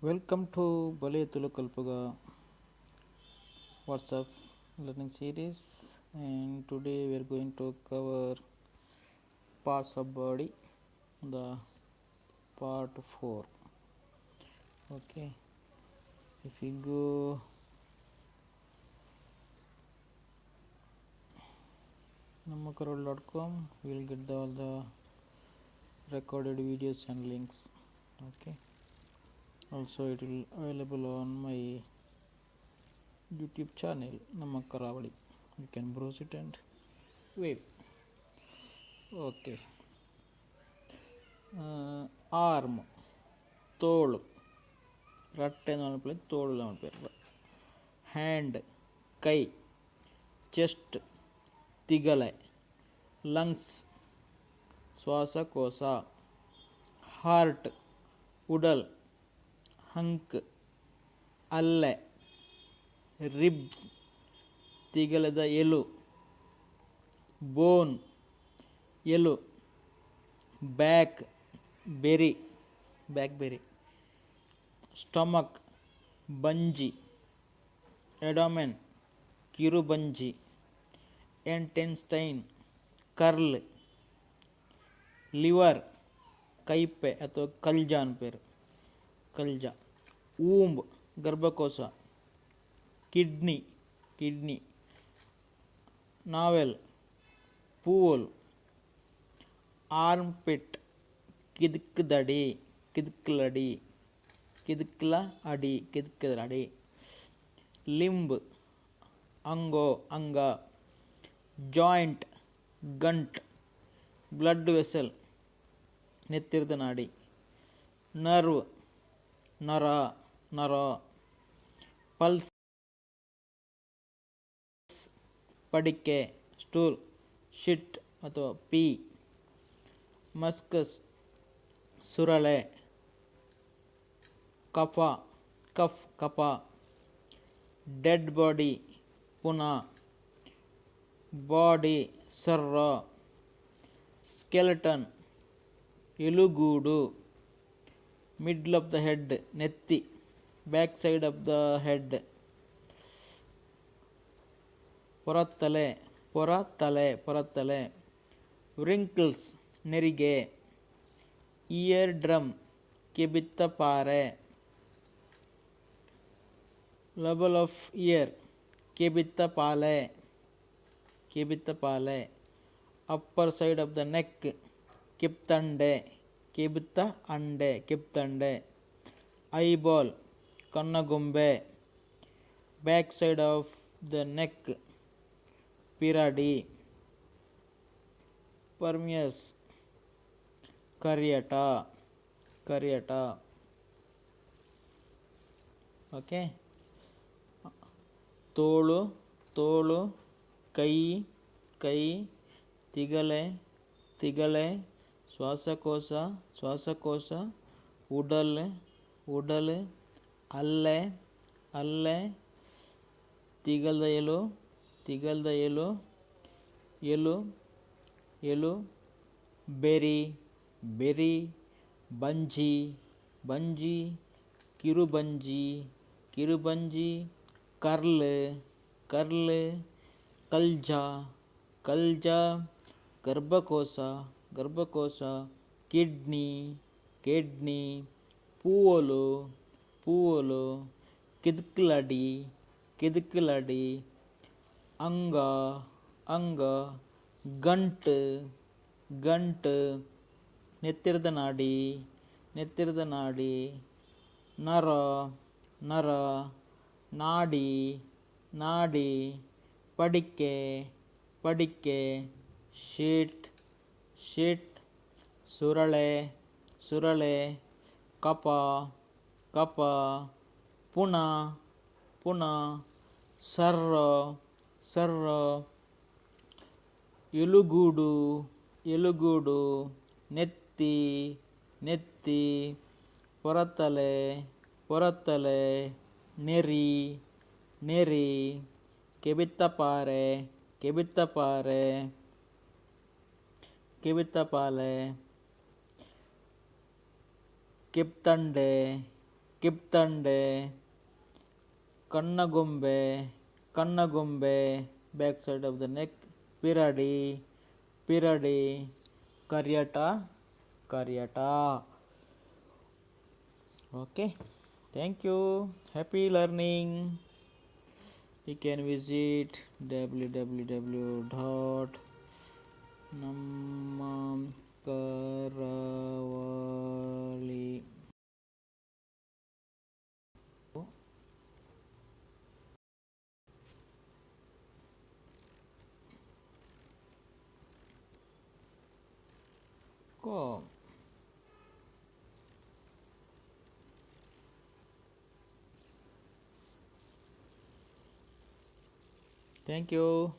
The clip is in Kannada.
Welcome to Balay Tulukalpaga WhatsApp learning series, and today we are going to cover parts of body, the part 4. Okay, if we go namakarol.com, we will get all the recorded videos and links. Okay, also it will available on my YouTube channel Namakaravadi. You can browse it and view. Okay, arm, ತೋಳು, ರಟ್ಟೆ ನೆನಪಲ್ಲಿ ತೋಳು ನೆನಪಿರಲ್ಲ. ಹ್ಯಾಂಡ್, ಕೈ, ಚೆಸ್ಟ್, ತಿಗಲೆ, ಲಂಗ್ಸ್, ಶ್ವಾಸಕೋಶ, ಹಾರ್ಟ್, ಉಡಲ್, ಹಂಕ್, ಅಲ್ಲೆ, ರಿಬ್ಸ್, ತಿಗಲದ ಎಲು, ಬೋನ್, ಎಲು, ಬ್ಯಾಕ್ ಬೆರಿ, ಸ್ಟಮಕ್, ಬಂಜಿ, ಎಡಾಮೆನ್, ಕಿರುಬಂಜಿ, ಎಂಟೆನ್ಸ್ಟೈನ್, ಕರ್ಲ್, ಲಿವರ್, ಕೈಪೆ ಅಥವಾ ಕಲ್ಜ ಅನ್ಪೇರು, ಕಲ್ಜ, ಊಂಬ್, ಗರ್ಭಕೋಶ, ಕಿಡ್ನಿ, ನಾವೆಲ್, ಪೂಲ್, ಆರ್ಮ್ಪಿಟ್, ಕಿದ್ಕದಡಿ, ಲಿಂಬ್, ಅಂಗ, ಜಾಯಿಂಟ್, ಗಂಟ್, ಬ್ಲಡ್ ವೆಸಲ್, ನೆತ್ತಿರದ ನಾಡಿ, ನರ್ವ್, ನರ, ಪಲ್ಸ್, ಪಡಿಕೆ, ಸ್ಟೂಲ್, ಶಿಟ್ ಅಥವಾ ಪಿ, ಮಸ್ಕಸ್, ಸುರಳೆ, ಕಫ, ಡೆಡ್ ಬಾಡಿ, ಪುನ, ಬಾಡಿ, ಸರ್ರ, ಸ್ಕೆಲೆಟನ್, ಎಲುಗೂಡು, ಮಿಡ್ಲ್ ಆಫ್ ದ ಹೆಡ್, ನೆತ್ತಿ, back side of the head, ಪೊರತಲೆ, ವ್ರಿಂಕಲ್ಸ್, ನೆರಿಗೆ, ಇಯರ್ ಡ್ರಮ್, ಕಿಬಿತ್ತಪಾರೆ, ಲಬಲ್ ಆಫ್ ಇಯರ್, ಕಿಬಿತ್ತಪಾಲೆ, upper side of the neck, ಕಿಪ್ತಂಡೆ, ಐಬಾಲ್, ಕನ್ನಗೊಂಬೆ, back side of the neck, ಪಿರಾಡಿ, ಪರ್ಮಿಯಸ್, ಕರಿಯಟ. ಓಕೆ, ತೋಳು, ಕೈ, ತಿಗಲೆ, ಶ್ವಾಸಕೋಶ, ಉಡಲ್, ಅಲ್ಲೆ, ತಿಗಲ್ದ ಎಲು, ಬೆರಿ, ಬಂಜಿ, ಕಿರುಬಂಜಿ, ಕರ್ಲ್, ಕಲ್ಜ, ಗರ್ಭಕೋಶ, ಕಿಡ್ನಿ, ಪೂವಲು, ಕಿದ್ಕಲಡಿ, ಅಂಗ, ಗಂಟ್, ನೆತ್ತಿರದ ನಾಡಿ, ನರ, ನಾಡಿ, ಪಡಿಕೆ, ಶೀಟ್, ಸುರಳೆ, ಕಪ, ಪುನ, ಸರ್ರ, ಎಲುಗೂಡು, ನೆತ್ತಿ, ಪೊರತಲೆ, Neri, ಕೆಬಿತ್ತಪಾರೆ, ಕಿಪ್ತಂಡೆ, Kiptande, Kannagombe, back side of the neck, Piradi, Karyata. Okay, thank you. Happy learning. You can visit www.namamkaravali. Com. Thank you.